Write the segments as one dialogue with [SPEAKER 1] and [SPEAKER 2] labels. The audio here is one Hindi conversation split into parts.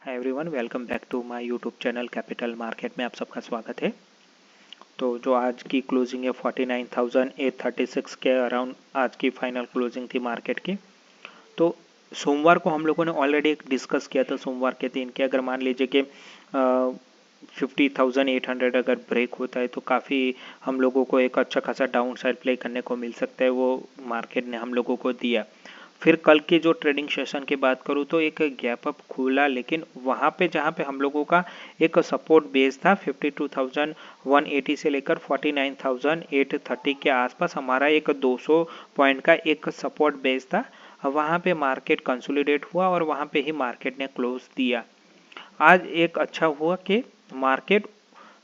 [SPEAKER 1] Hi everyone, welcome back to my YouTube channel capital market में आप सबका स्वागत है। तो जो आज की क्लोजिंग है 49,836 के अराउंड आज की फाइनल क्लोजिंग थी मार्केट की। तो सोमवार को हम लोगों ने ऑलरेडी एक डिस्कस किया था सोमवार के दिन कि अगर मान लीजिए कि 50,800 अगर ब्रेक होता है तो काफ़ी हम लोगों को एक अच्छा खासा डाउन साइड प्ले करने को मिल सकता है। वो मार्केट ने हम लोगों को दिया। फिर कल की जो ट्रेडिंग सेशन की बात करूँ तो एक गैप अप खुला, लेकिन वहाँ पे जहाँ पे हम लोगों का एक सपोर्ट बेस था 52,180 से लेकर 49,830 के आसपास हमारा एक 200 पॉइंट का एक सपोर्ट बेस था। वहाँ पे मार्केट कंसोलिडेट हुआ और वहाँ पे ही मार्केट ने क्लोज दिया। आज एक अच्छा हुआ कि मार्केट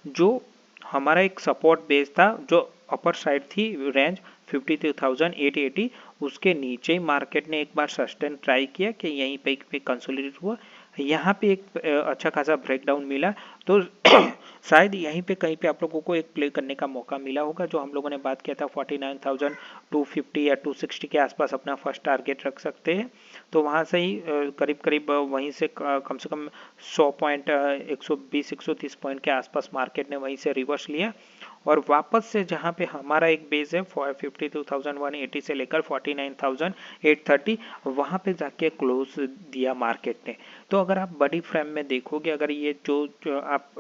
[SPEAKER 1] जो हमारा एक सपोर्ट बेस था, जो अपर साइड थी रेंज 52,880, उसके नीचे ही मार्केट ने एक बार सस्टेन ट्राई किया कि यहीं पे कंसोलिडेट हुआ। यहाँ पे एक अच्छा खासा ब्रेकडाउन मिला तो शायद यहीं पे कहीं पे आप लोगों को एक प्ले करने का मौका मिला होगा। जो हम लोगों ने बात किया था 49,250 या 260 के आसपास अपना फर्स्ट टारगेट रख सकते हैं। तो वहाँ से ही करीब करीब वहीं से कम 100 पॉइंट 120-130 पॉइंट के आसपास मार्केट ने वहीं से रिवर्स लिया और वापस से जहाँ पे हमारा एक बेस है 52,180 से लेकर 49,830, वहाँ पे जाके क्लोज दिया मार्केट ने। तो अगर आप बड़ी फ्रेम में देखोगे, अगर ये जो आप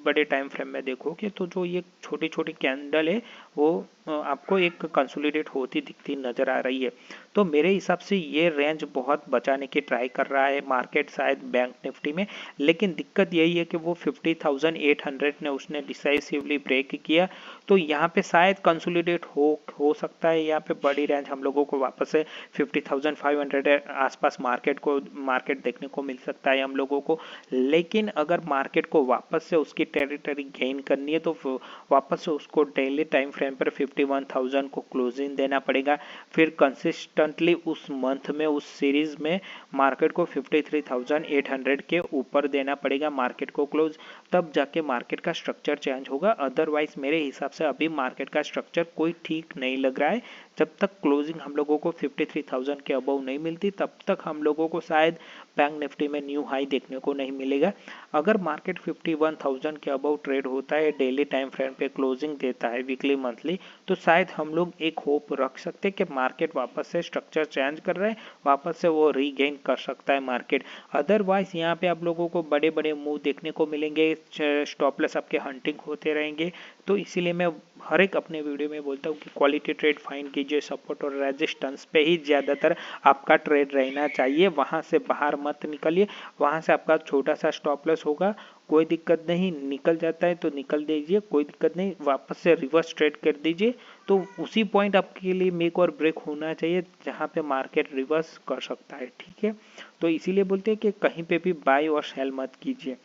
[SPEAKER 1] बड़े टाइम फ्रेम में देखोगे तो जो ये छोटी छोटी कैंडल है वो आपको एक कंसोलिडेट होती दिखती नजर आ रही है। तो मेरे हिसाब से ये रेंज बहुत बचाने की ट्राई कर रहा है मार्केट शायद बैंक निफ्टी में, लेकिन दिक्कत यही है कि वो 50,800 ने उसने डिसाइसिवली ब्रेक किया। तो यहाँ पे शायद कंसोलिडेट हो सकता है। यहाँ पे बड़ी रेंज हम लोगों को वापस से 50,500 आसपास मार्केट देखने को मिल सकता है हम लोगों को। लेकिन अगर मार्केट को वापस से उसकी टेरिटरी गेन करनी है तो वापस से उसको डेली टाइम फ्रेम पर 51,000 को क्लोजिंग देना पड़ेगा। फिर कंसिस्टेंटली उस मंथ में उस सीरीज में मार्केट को 53,800 के ऊपर देना पड़ेगा मार्केट को क्लोज, तब जाके मार्केट का स्ट्रक्चर चेंज होगा। अदरवाइज मेरे हिसाब से अभी मार्केट का स्ट्रक्चर कोई ठीक नहीं लग रहा है। जब तक क्लोजिंग हम लोगों को 53,000 के अबव नहीं मिलती तब तक हम लोगों को शायद बैंक निफ्टी में न्यू हाई देखने को नहीं मिलेगा। अगर मार्केट 51,000 के अबव ट्रेड होता है, डेली टाइम फ्रेम पे क्लोजिंग देता है वीकली मंथली, तो शायद हम लोग एक होप रख सकते हैं कि मार्केट वापस से स्ट्रक्चर चेंज कर रहा है, वापस से वो रीगेन कर सकता है मार्केट। अदरवाइज यहाँ पे आप लोगों को बड़े बड़े मूव देखने को मिलेंगे, स्टॉपलेस आपके हंटिंग होते रहेंगे। तो इसीलिए मैं हर एक अपने वीडियो में बोलता हूँ कि क्वालिटी ट्रेड फाइंड कीजिए, सपोर्ट और रेजिस्टेंस पे ही ज़्यादातर आपका ट्रेड रहना चाहिए, वहाँ से बाहर मत निकलिए। वहाँ से आपका छोटा सा स्टॉप लॉस होगा, कोई दिक्कत नहीं, निकल जाता है तो निकल दीजिए, कोई दिक्कत नहीं, वापस से रिवर्स ट्रेड कर दीजिए। तो उसी पॉइंट आपके लिए मेक और ब्रेक होना चाहिए जहाँ पे मार्केट रिवर्स कर सकता है, ठीक है। तो इसीलिए बोलते हैं कि कहीं पे भी बाय और सेल मत कीजिए।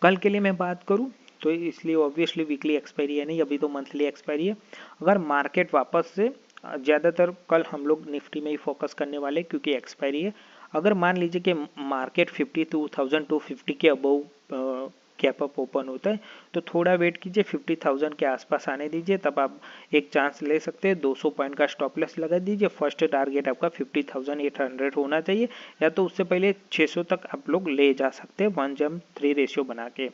[SPEAKER 1] कल के लिए मैं बात करूं तो इसलिए ऑब्वियसली वीकली एक्सपायरी है नहीं, अभी तो मंथली एक्सपायरी है। अगर मार्केट वापस से ज़्यादातर कल हम लोग निफ्टी में ही फोकस करने वाले क्योंकि एक्सपायरी है। अगर मान लीजिए कि मार्केट 52,250 के अबव कैप अप ओपन होता है तो थोड़ा वेट कीजिए, 50,000 के आसपास आने दीजिए, तब आप एक चांस ले सकते हैं। 200 पॉइंट का स्टॉप लॉस लगा दीजिए। फर्स्ट टारगेट आपका 50,800 होना चाहिए, या तो उससे पहले 600 तक आप लोग ले जा सकते हैं 1:3 रेशियो बना के।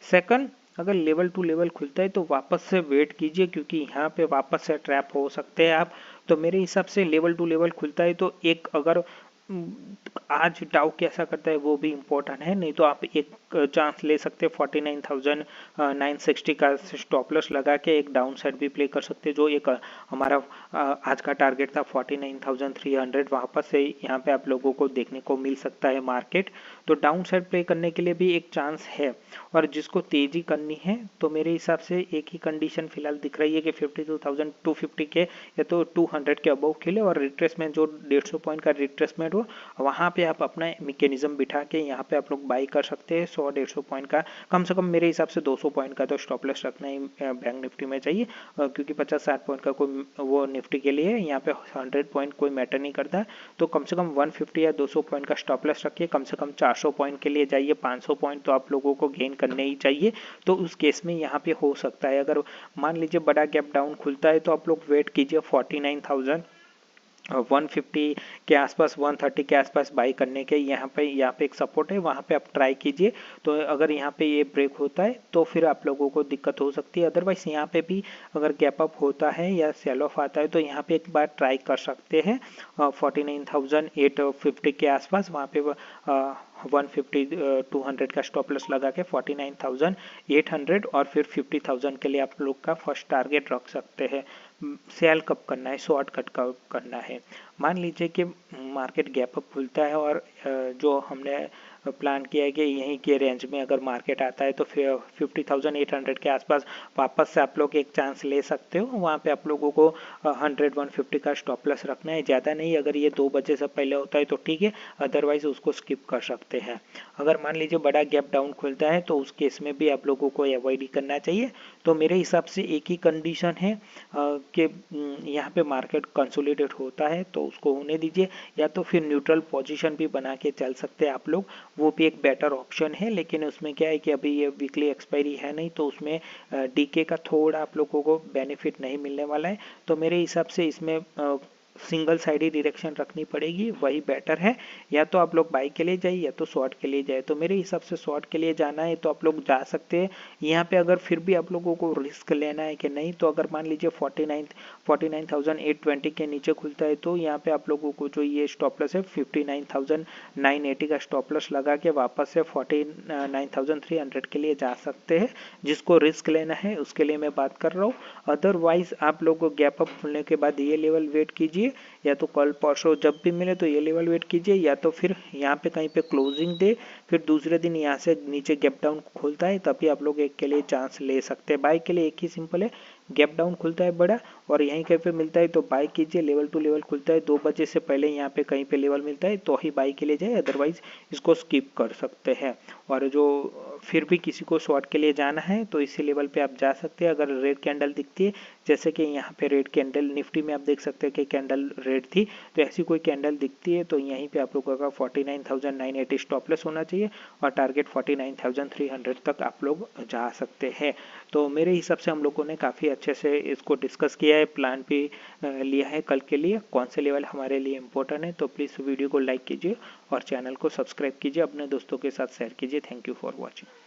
[SPEAKER 1] सेकंड, अगर लेवल टू लेवल खुलता है तो वापस से वेट कीजिए क्योंकि यहाँ पे वापस से ट्रैप हो सकते हैं आप। तो मेरे हिसाब से लेवल टू लेवल खुलता है तो एक अगर आज डाउ कैसा करता है वो भी इम्पोर्टेंट है, नहीं तो आप एक चांस ले सकते हैं 49,960 का स्टॉप लॉस लगा के एक डाउन साइड भी प्ले कर सकते हैं। जो एक हमारा आज का टारगेट था 49,300, वापस से यहाँ पे आप लोगों को देखने को मिल सकता है मार्केट। तो डाउन साइड प्ले करने के लिए भी एक चांस है। और जिसको तेजी करनी है तो मेरे हिसाब से एक ही कंडीशन फिलहाल दिख रही है कि 52,250 के या तो 200 के अबव खेले और रिट्रेसमेंट जो 150 पॉइंट का रिट्रेसमेंट हो वहाँ पे आप अपना मैकेनिज्म बिठा के यहाँ पे आप लोग बाई कर सकते हैं 100-150 पॉइंट का। कम से कम मेरे हिसाब से 200 पॉइंट का तो स्टॉप लॉस रखना ही बैंक निफ्टी में चाहिए, क्योंकि 50-60 पॉइंट का कोई वो निफ्टी के लिए है, यहाँ पे 100 पॉइंट कोई मैटर नहीं करता। तो कम से कम 150 या 200 पॉइंट का स्टॉप लॉस रखिए, कम से कम 400 पॉइंट के लिए जाइए, 500 पॉइंट तो आप लोगों को गेन करने ही चाहिए। तो उस केस में यहाँ पे हो सकता है, अगर मान लीजिए बड़ा गैप डाउन खुलता है तो आप लोग वेट कीजिए 49,000 150 के आसपास 130 के आसपास बाई करने के यहाँ पे एक सपोर्ट है, वहाँ पे आप ट्राई कीजिए। तो अगर यहाँ पे ये ब्रेक होता है तो फिर आप लोगों को दिक्कत हो सकती है। अदरवाइज यहाँ पे भी अगर गैप अप होता है या सेल ऑफ आता है तो यहाँ पे एक बार ट्राई कर सकते हैं 49,850 के आसपास। वहाँ पे 150 200 का स्टॉप लॉस लगा के 49,800 और फिर 50,000 के लिए आप लोग का फर्स्ट टारगेट रख सकते हैं। सेल कब करना है, शॉर्ट कट कब करना है। मान लीजिए कि मार्केट गैप अप खुलता है और जो हमने प्लान किया है कि यहीं के रेंज में अगर मार्केट आता है तो फिर 50,800 के आसपास वापस से आप लोग एक चांस ले सकते हो। वहाँ पे आप लोगों को 100-150 का स्टॉप लॉस रखना है, ज़्यादा नहीं। अगर ये 2 बजे से पहले होता है तो ठीक है, अदरवाइज उसको स्किप कर सकते हैं। अगर मान लीजिए बड़ा गैप डाउन खुलता है तो उस केस में भी आप लोगों को अवॉइड ही करना चाहिए। तो मेरे हिसाब से एक ही कंडीशन है कि यहाँ पे मार्केट कंसोलिडेट होता है तो उसको होने दीजिए, या तो फिर न्यूट्रल पोजीशन भी बना के चल सकते हैं आप लोग, वो भी एक बेटर ऑप्शन है। लेकिन उसमें क्या है कि अभी ये वीकली एक्सपायरी है नहीं, तो उसमें डीके का थोड़ा आप लोगों को बेनिफिट नहीं मिलने वाला है। तो मेरे हिसाब से इसमें सिंगल साइड ही डायरेक्शन रखनी पड़ेगी, वही बेटर है। या तो आप लोग बाई के लिए जाइए या तो शॉर्ट के लिए जाए। तो मेरे हिसाब से शॉर्ट के लिए जाना है तो आप लोग जा सकते हैं। यहाँ पे अगर फिर भी आप लोगों को रिस्क लेना है कि नहीं, तो अगर मान लीजिए 49,820 के नीचे खुलता है तो यहाँ पे आप लोगों को जो ये स्टॉप लॉस है 59,980 का स्टॉप लॉस लगा के वापस से 49,300 के लिए जा सकते हैं। जिसको रिस्क लेना है उसके लिए मैं बात कर रहा हूँ। अदरवाइज आप लोगों को गैप अप खुलने के बाद ये लेवल वेट कीजिए, या तो कल परसों जब भी मिले तो ये लेवल वेट कीजिए, या तो फिर यहाँ पे कहीं पे क्लोजिंग दे, फिर दूसरे दिन यहाँ से नीचे गैप डाउन खुलता है तभी आप लोग एक के लिए चांस ले सकते हैं। बाई के लिए एक ही सिंपल है, गैप डाउन खुलता है बड़ा और यहीं कहीं पे मिलता है तो बाई कीजिए। लेवल टू लेवल खुलता है 2 बजे से पहले यहाँ पे कहीं पे लेवल मिलता है तो ही बाई के लिए जाए, अदरवाइज इसको स्किप कर सकते हैं। और जो फिर भी किसी को शॉर्ट के लिए जाना है तो इसी लेवल पे आप जा सकते हैं। अगर रेड कैंडल दिखती है, जैसे कि यहाँ पे रेड कैंडल निफ्टी में आप देख सकते हैं कि कैंडल रेड थी, तो ऐसी कोई कैंडल दिखती है तो यहीं पे आप लोगों का 49,980 स्टॉप लॉस होना चाहिए और टारगेट 49,300 तक आप लोग जा सकते हैं। तो मेरे हिसाब से हम लोगों ने काफ़ी अच्छे से इसको डिस्कस किया है, प्लान भी लिया है कल के लिए कौन से लेवल हमारे लिए इम्पोर्टेंट है। तो प्लीज़ वीडियो को लाइक कीजिए और चैनल को सब्सक्राइब कीजिए, अपने दोस्तों के साथ शेयर कीजिए। Thank you for watching.